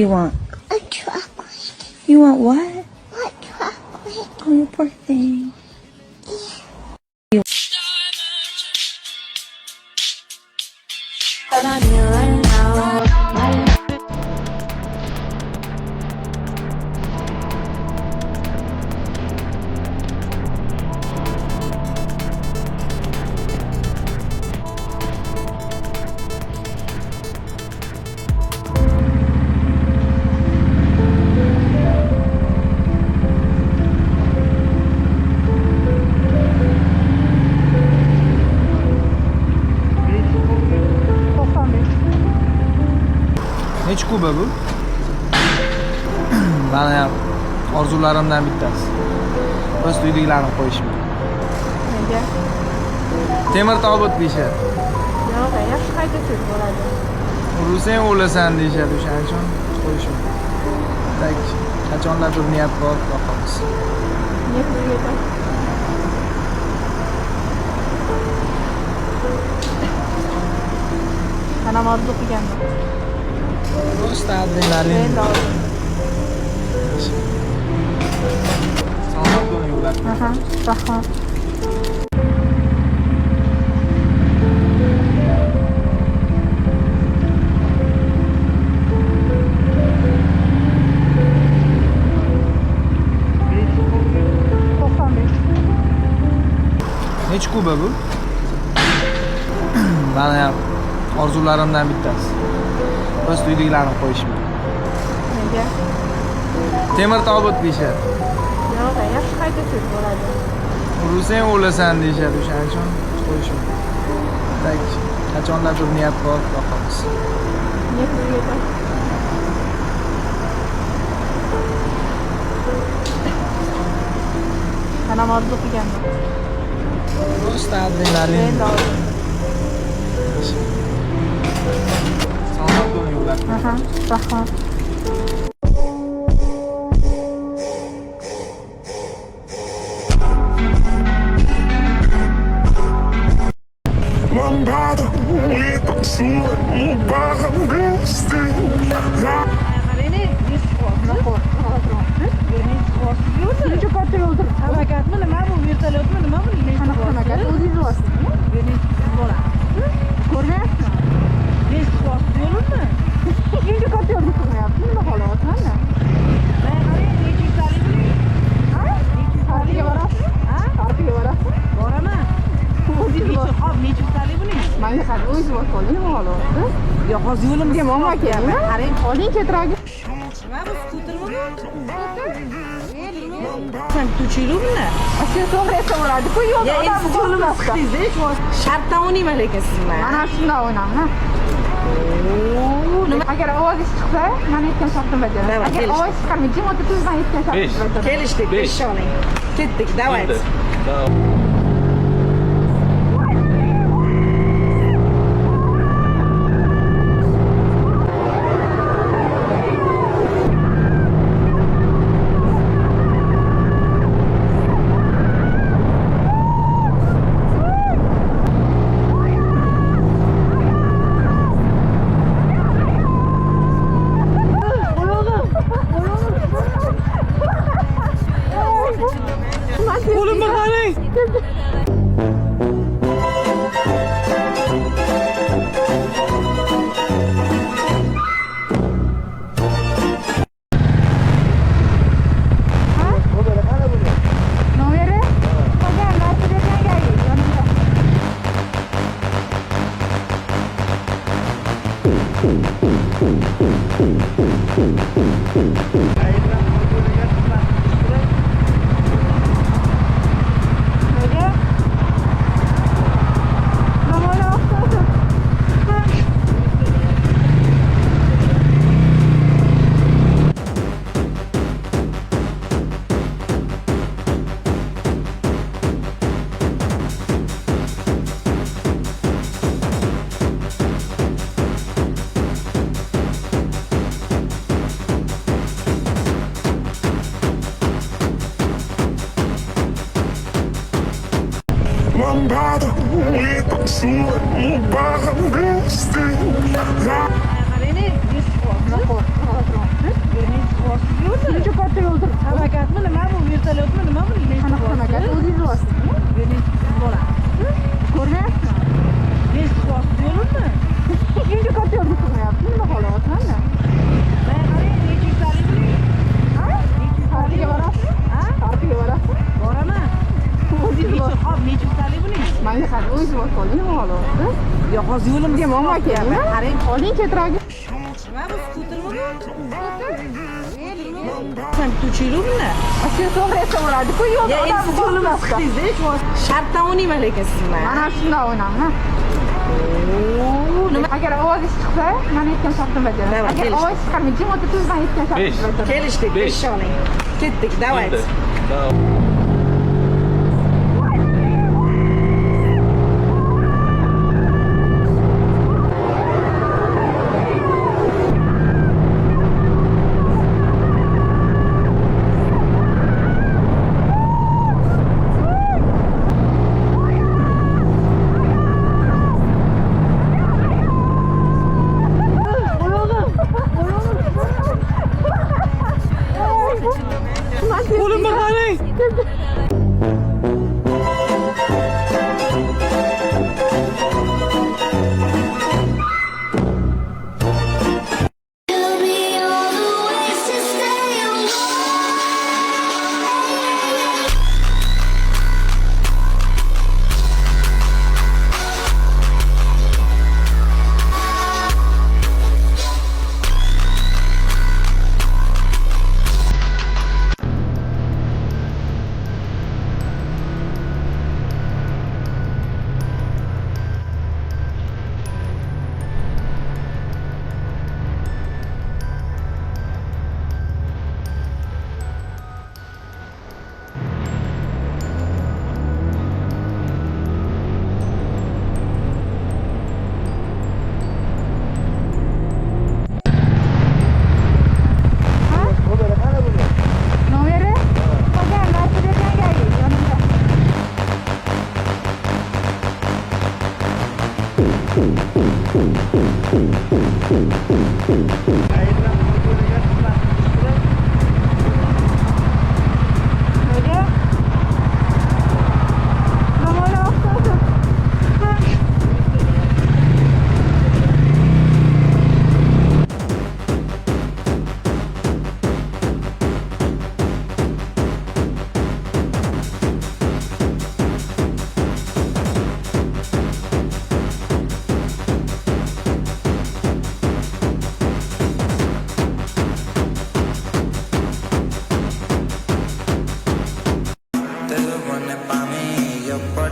You want? A chocolate. You want what? A chocolate. Oh, you poor thing. Nechi kuba bu? Mana ham orzularimdan bittasi. O'z uydagilarni qo'yishim. Nega? Temir tobut deyishadi. Yo'q, yaxshi qayta tez bo'ladi. Ursang o'lasan deyishadi, o'shaning uchun qo'yishim. Tak, qachonlardir niyat bor, boqamiz. Niyat bo'lgan. Namoz o'qiganman. Просто adrenalin. Endi oldim. Salomat bo'ling ular. Aha, rahmat. Nechi kuba bu? Mana ham orzularimdan bittasi. O'z uydagilarni qo'yishim. Nega? Temir tobut deyishadi. Yo'q, yaxshi qayta tez bo'ladi. Ursang o'lasan deyishadi, o'shaning uchun qo'yishim. Tak, qachonlardir niyat bor, boqamiz. Niyat bo'lgan. Namoz o'qiganman. Просто adrenalin. Endi oldim. Salomat bo'ling ular. Aha, rahmat. Lambada, with a sweat, barra, Shuncha katta yo'lda halokatmi nima bu vertolyotmi nima bu halokat o'zingiz bo'lasizmi? Ko'ryapsizmi? Nechta bosib yo'lmi? Shuncha katta yo'lda ko'ryapsiz nima holat mana? Men qarang necha yuztalik? Ha? Partiyaga borasizmi? Ha? Partiyaga borasizmi? Boraman. O'zingiz bor. Hop, necha yuztalik buning? Menga qarang, o'zingiz bor qoling nima holat? Yo'q, hozir yo'limizga mama keldi. Qarang, qoling chetroqga. Nima bu skutermi bu? Sen tuchiluvmi? Sen to'g'ri aytavuradi-ku, yo'lda odam yo'lmasda. Shartdan o'ynayman lekin siz bilan. Mana shunday o'ynayman. Nima? Agar ovozingiz chiqsa, men aytgan shartni bajaraman. Agar ovoz chiqarmay, jim o'tirsangiz, men aytgan shartni bajaraman. Kelishdik, 5 oling. Ketdik, давайте. Qo'limni qarang. lambada, with a sweat, barra, Qarang, 100 bor. hozir yo'limiz Mama keldi. qarang. Oling ketragi. Nima bu skutermi bu? Sen bituvchilikmi? Shu to'g'ri esaveradi-ku, yo'q. Ya endi siz yo'limiz chiqdingiz-da, shartdan o'ynayman lekin sizlar. Mana shunday o'ynayman. Nima? Agar ovozingiz chiqsa, men aytgan shartni bajaraman. Davay, Agar kelishdik. ovoz chiqarmay jim o'tirsangiz, men aytgan shartni bajaraman. Kelishdik, 5 oling. Ketdik, давайте. Qo'limni qarang. Tell me all the ways to stay away. Nomeri? Qolgan Mercedes yonimda. Nega? Nomeri o'xshaydi. Te lo pones pa' mí, yo por